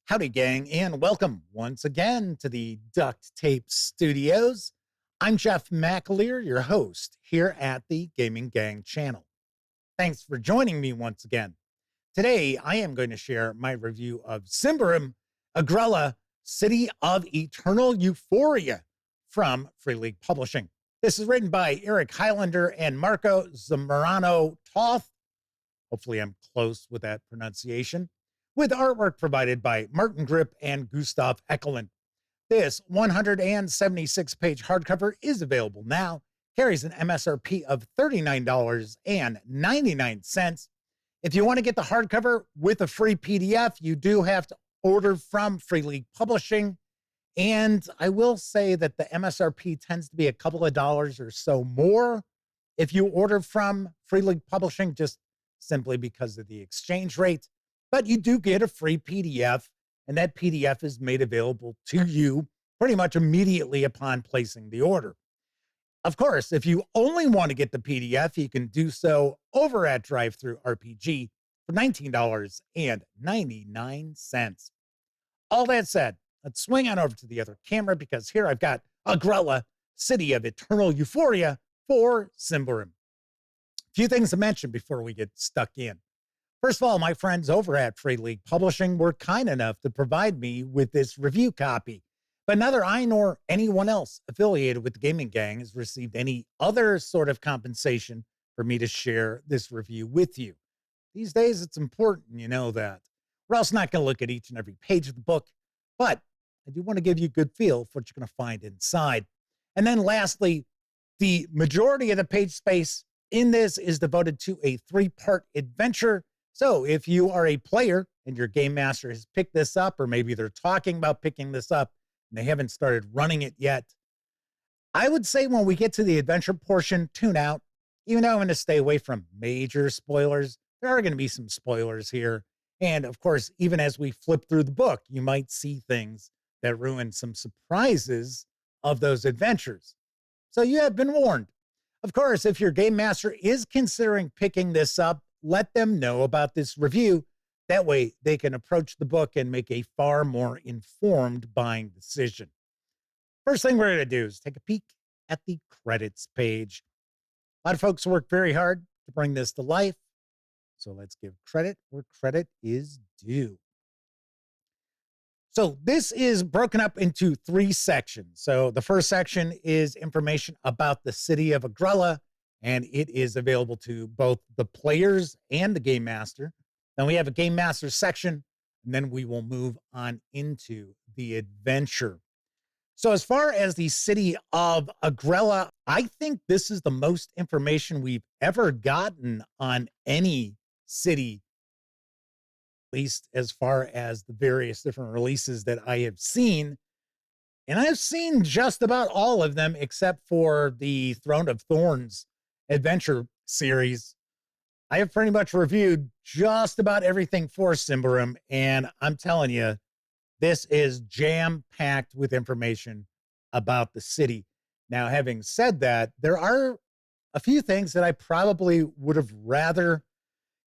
Howdy, gang, and welcome once again to the Duct Tape Studios. I'm Jeff McAleer, your host here at the Gaming Gang channel. Thanks for joining me once again. Today, I am going to share my review of Symbaroum, Agrella, City of Eternal Euphoria from Free League Publishing. This is written by Eric Highlander and Marco Zamorano Toth. Hopefully I'm close with that pronunciation. With artwork provided by Martin Grip and Gustav Eckelin. This 176-page hardcover is available now, carries an MSRP of $39.99. If you want to get the hardcover with a free PDF, you do have to order from Free League Publishing. And I will say that the MSRP tends to be a couple of dollars or so more if you order from Free League Publishing, just simply because of the exchange rate. But you do get a free PDF, and that PDF is made available to you pretty much immediately upon placing the order. Of course, if you only want to get the PDF, you can do so over at Drive-Thru RPG for $19.99. All that said, let's swing on over to the other camera because here I've got Agrella, City of Eternal Euphoria for Symbaroum. A few things to mention before we get stuck in. First of all, my friends over at Free League Publishing were kind enough to provide me with this review copy, but neither I nor anyone else affiliated with the Gaming Gang has received any other sort of compensation for me to share this review with you. These days, it's important, you know that. We're also not going to look at each and every page of the book, but I do want to give you a good feel for what you're going to find inside. And then lastly, the majority of the page space in this is devoted to a 3-part adventure. So if you are a player and your game master has picked this up, or maybe they're talking about picking this up and they haven't started running it yet, I would say when we get to the adventure portion, tune out. Even though I'm going to stay away from major spoilers, there are going to be some spoilers here. And of course, even as we flip through the book, you might see things that ruin some surprises of those adventures. So you have been warned. Of course, if your game master is considering picking this up, let them know about this review. That way they can approach the book and make a far more informed buying decision. First thing we're going to do is take a peek at the credits page. A lot of folks work very hard to bring this to life. So let's give credit where credit is due. So this is broken up into 3 sections. So the first section is information about the city of Agrella, and it is available to both the players and the game master. Then we have a game master section, and then we will move on into the adventure. So as far as the city of Agrella, I think this is the most information we've ever gotten on any city, at least as far as the various different releases that I have seen. And I've seen just about all of them except for the Throne of Thorns adventure series. I have pretty much reviewed just about everything for Symbaroum, and I'm telling you, this is jam-packed with information about the city. Now, having said that, there are a few things that I probably would have rather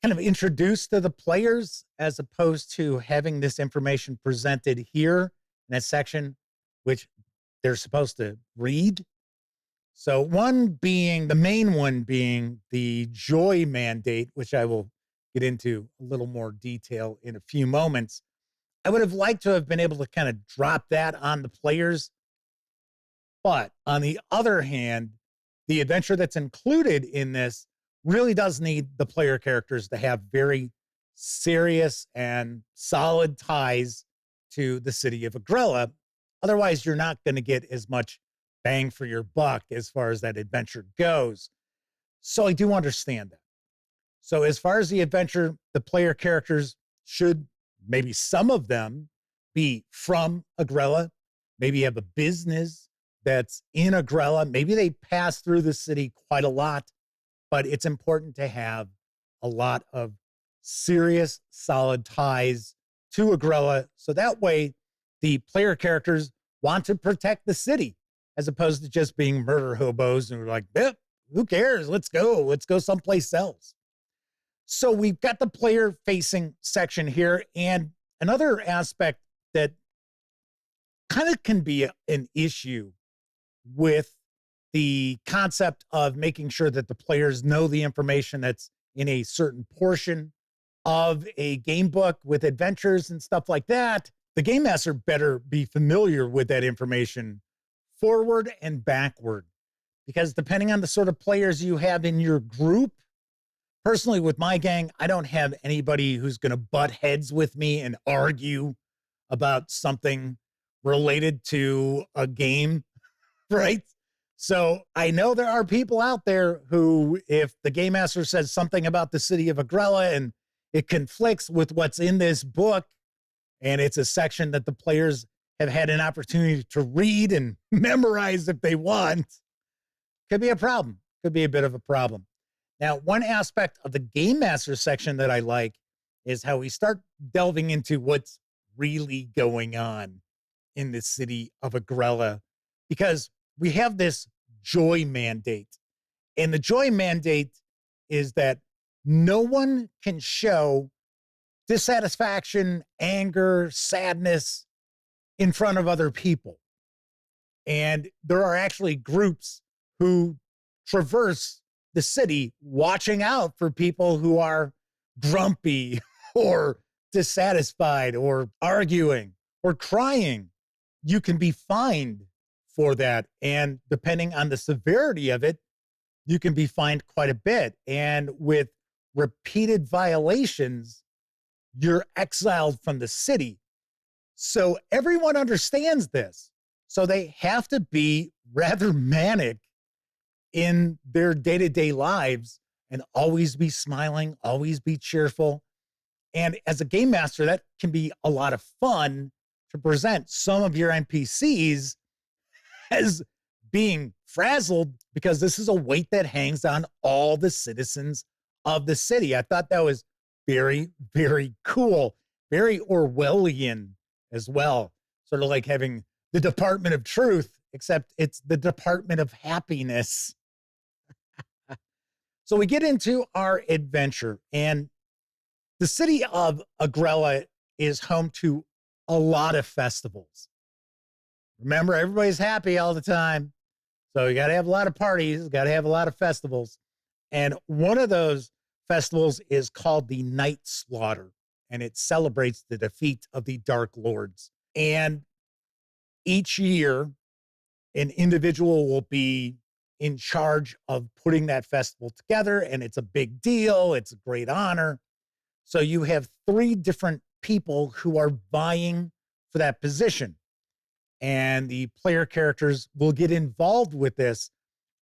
kind of introduced to the players as opposed to having this information presented here in a section which they're supposed to read. So one being, the main one being the joy mandate, which I will get into a little more detail in a few moments. I would have liked to have been able to kind of drop that on the players. But on the other hand, the adventure that's included in this really does need the player characters to have very serious and solid ties to the city of Agrella. Otherwise, you're not going to get as much bang for your buck as far as that adventure goes. So I do understand that. So as far as the adventure, the player characters should, maybe some of them, be from Agrella, maybe have a business that's in Agrella. Maybe they pass through the city quite a lot, but it's important to have a lot of serious, solid ties to Agrella. So that way the player characters want to protect the city, as opposed to just being murder hobos and we're like, who cares? Let's go someplace else. So we've got the player facing section here. And another aspect that kind of can be an issue with the concept of making sure that the players know the information that's in a certain portion of a game book with adventures and stuff like that. The game master better be familiar with that information forward and backward, because depending on the sort of players you have in your group, personally with my gang, I don't have anybody who's going to butt heads with me and argue about something related to a game, right? So I know there are people out there who, if the game master says something about the city of Agrella and it conflicts with what's in this book, and it's a section that the players have had an opportunity to read and memorize if they want, could be a problem. Could be a bit of a problem. Now, one aspect of the game master section that I like is how we start delving into what's really going on in the city of Agrella, because we have this joy mandate. And the joy mandate is that no one can show dissatisfaction, anger, sadness in front of other people. And there are actually groups who traverse the city watching out for people who are grumpy or dissatisfied or arguing or crying. You can be fined for that. And depending on the severity of it, you can be fined quite a bit. And with repeated violations, you're exiled from the city. So everyone understands this. So they have to be rather manic in their day-to-day lives and always be smiling, always be cheerful. And as a game master, that can be a lot of fun to present some of your NPCs as being frazzled, because this is a weight that hangs on all the citizens of the city. I thought that was very, very cool, very Orwellian as well. Sort of like having the Department of Truth, except it's the Department of Happiness. So we get into our adventure, and the city of Agrella is home to a lot of festivals. Remember, everybody's happy all the time. So you got to have a lot of parties, got to have a lot of festivals. And one of those festivals is called the Night Slaughter, and it celebrates the defeat of the Dark Lords. And each year, an individual will be in charge of putting that festival together, and it's a big deal. It's a great honor. So you have 3 different people who are vying for that position. And the player characters will get involved with this.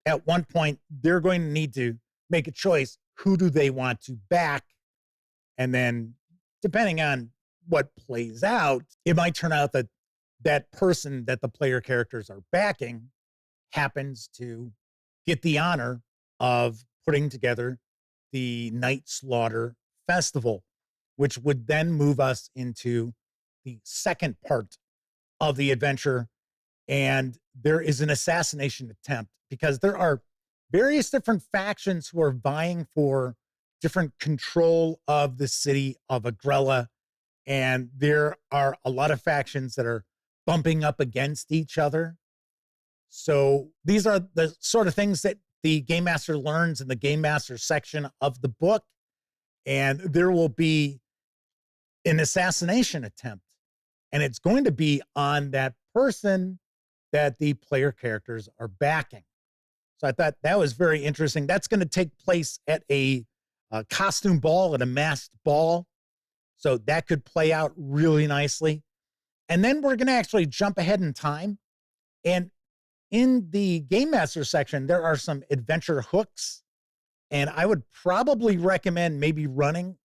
At one point, they're going to need to make a choice. Who do they want to back? And then, depending on what plays out, it might turn out that that person that the player characters are backing happens to get the honor of putting together the Night Slaughter Festival, which would then move us into the second part of the adventure. And there is an assassination attempt, because there are various different factions who are vying for different control of the city of Agrella. And there are a lot of factions that are bumping up against each other. So these are the sort of things that the Game Master learns in the Game Master section of the book. And there will be an assassination attempt, and it's going to be on that person that the player characters are backing. So I thought that was very interesting. That's going to take place at a costume ball, at a masked ball. So that could play out really nicely. And then we're going to actually jump ahead in time. And in the Game Master section, there are some adventure hooks. And I would probably recommend maybe running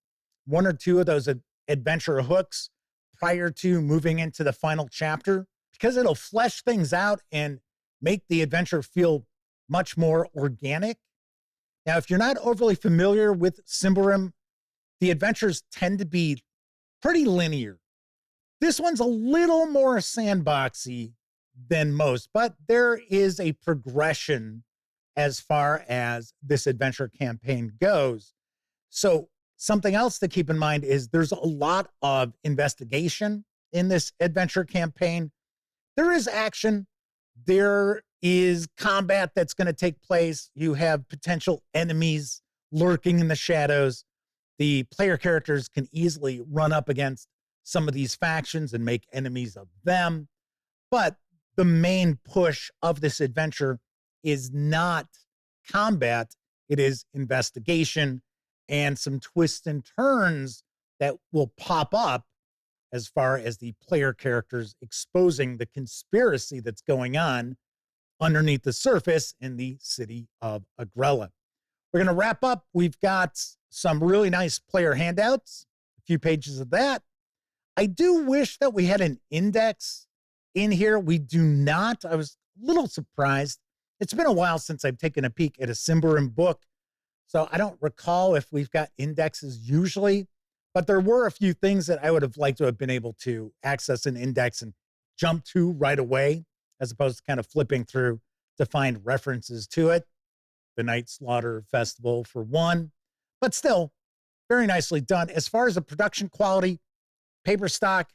1 or 2 of those adventure hooks prior to moving into the final chapter, because it'll flesh things out and make the adventure feel much more organic. Now, if you're not overly familiar with Symbaroum, the adventures tend to be pretty linear. This one's a little more sandboxy than most, but there is a progression as far as this adventure campaign goes. So something else to keep in mind is there's a lot of investigation in this adventure campaign. There is action. There is combat that's going to take place. You have potential enemies lurking in the shadows. The player characters can easily run up against some of these factions and make enemies of them. But the main push of this adventure is not combat, it is investigation and some twists and turns that will pop up as far as the player characters exposing the conspiracy that's going on underneath the surface in the city of Agrella. We're going to wrap up. We've got some really nice player handouts, a few pages of that. I do wish that we had an index in here. We do not. I was a little surprised. It's been a while since I've taken a peek at a Symbaroum book, so I don't recall if we've got indexes usually, but there were a few things that I would have liked to have been able to access an index and jump to right away, as opposed to kind of flipping through to find references to it. The Night Slaughter Festival for one, but still very nicely done. As far as the production quality, paper stock,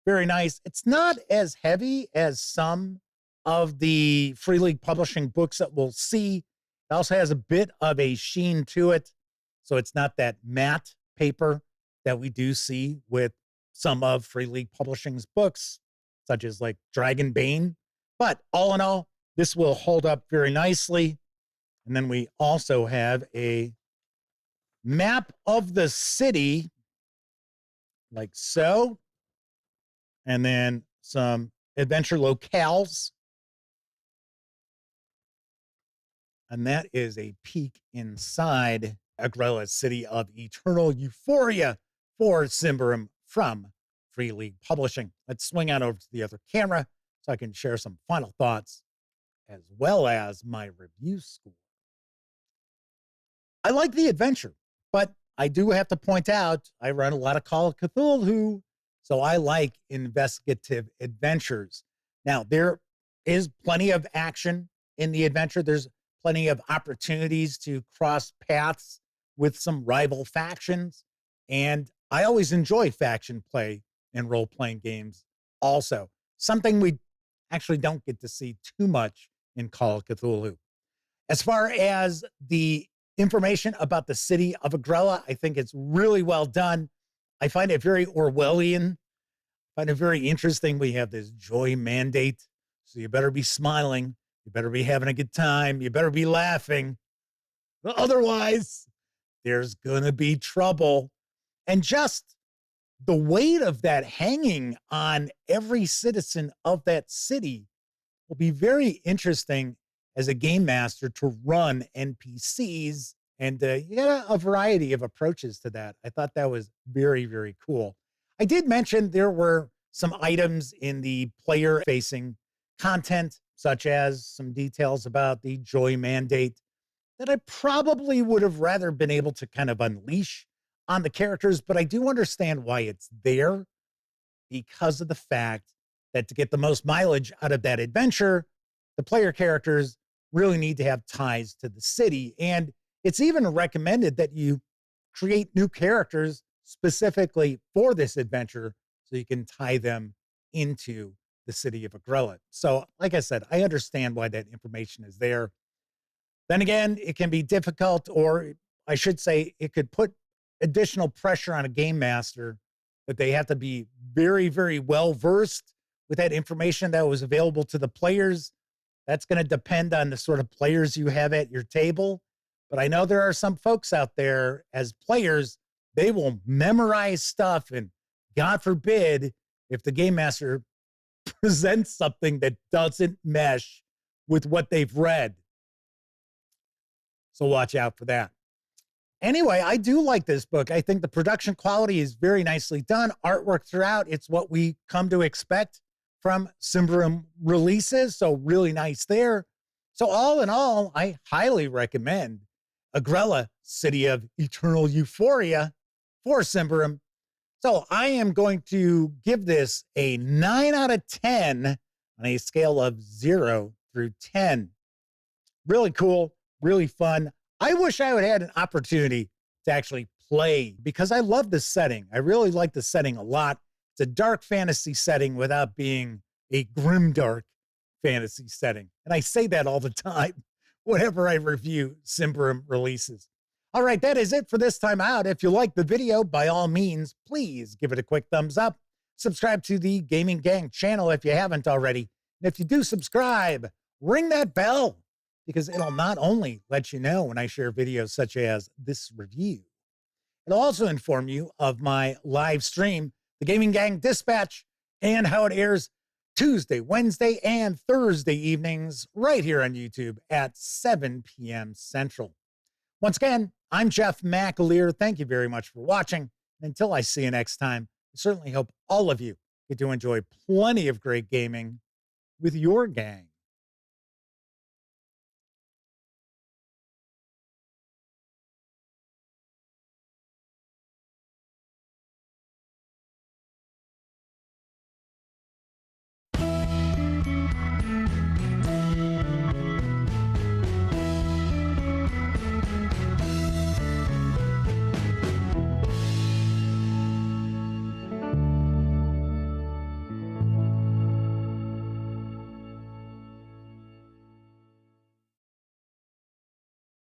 very nice. It's not as heavy as some of the Free League Publishing books that we'll see. It also has a bit of a sheen to it, so it's not that matte paper that we do see with some of Free League Publishing's books, such as like Dragonbane. But all in all, this will hold up very nicely. And then we also have a map of the city, like so. And then some adventure locales. And that is a peek inside Agrella's city of Eternal Euphoria for Symbaroum from Free League Publishing. Let's swing on over to the other camera so I can share some final thoughts as well as my review score. I like the adventure, but I do have to point out I run a lot of Call of Cthulhu, so I like investigative adventures. Now, there is plenty of action in the adventure. There's plenty of opportunities to cross paths with some rival factions. And I always enjoy faction play in role-playing games also. Something we actually don't get to see too much in Call of Cthulhu. As far as the information about the city of Agrella, I think it's really well done. I find it very Orwellian. I find it very interesting. We have this joy mandate, so you better be smiling. You better be having a good time. You better be laughing. Otherwise, there's going to be trouble. And just the weight of that hanging on every citizen of that city will be very interesting as a game master to run NPCs. And you got a variety of approaches to that. I thought that was very, very cool. I did mention there were some items in the player-facing content, such as some details about the Joy Mandate that I probably would have rather been able to kind of unleash on the characters, but I do understand why it's there because of the fact that to get the most mileage out of that adventure, the player characters really need to have ties to the city. And it's even recommended that you create new characters specifically for this adventure so you can tie them into the city of Agrella. So, like I said, I understand why that information is there. Then again, it can be difficult, or I should say, it could put additional pressure on a game master that they have to be very, very well versed with that information that was available to the players. That's going to depend on the sort of players you have at your table. But I know there are some folks out there as players, they will memorize stuff, and God forbid if the game master presents something that doesn't mesh with what they've read. So watch out for that. Anyway, I do like this book. I think the production quality is very nicely done. Artwork throughout, it's what we come to expect from Symbaroum releases. So really nice there. So all in all, I highly recommend Agrella, City of Eternal Euphoria for Symbaroum. So I am going to give this a 9 out of 10 on a scale of 0 through 10. Really cool, really fun. I wish I would have had an opportunity to actually play because I love the setting. I really like the setting a lot. It's a dark fantasy setting without being a grimdark fantasy setting. And I say that all the time whenever I review Symbaroum releases. All right, that is it for this time out. If you like the video, by all means, please give it a quick thumbs up. Subscribe to the Gaming Gang channel if you haven't already. And if you do subscribe, ring that bell, because it'll not only let you know when I share videos such as this review, it'll also inform you of my live stream, the Gaming Gang Dispatch, and how it airs Tuesday, Wednesday, and Thursday evenings right here on YouTube at 7 p.m. Central. Once again, I'm Jeff McAleer. Thank you very much for watching. Until I see you next time, I certainly hope all of you get to enjoy plenty of great gaming with your gang.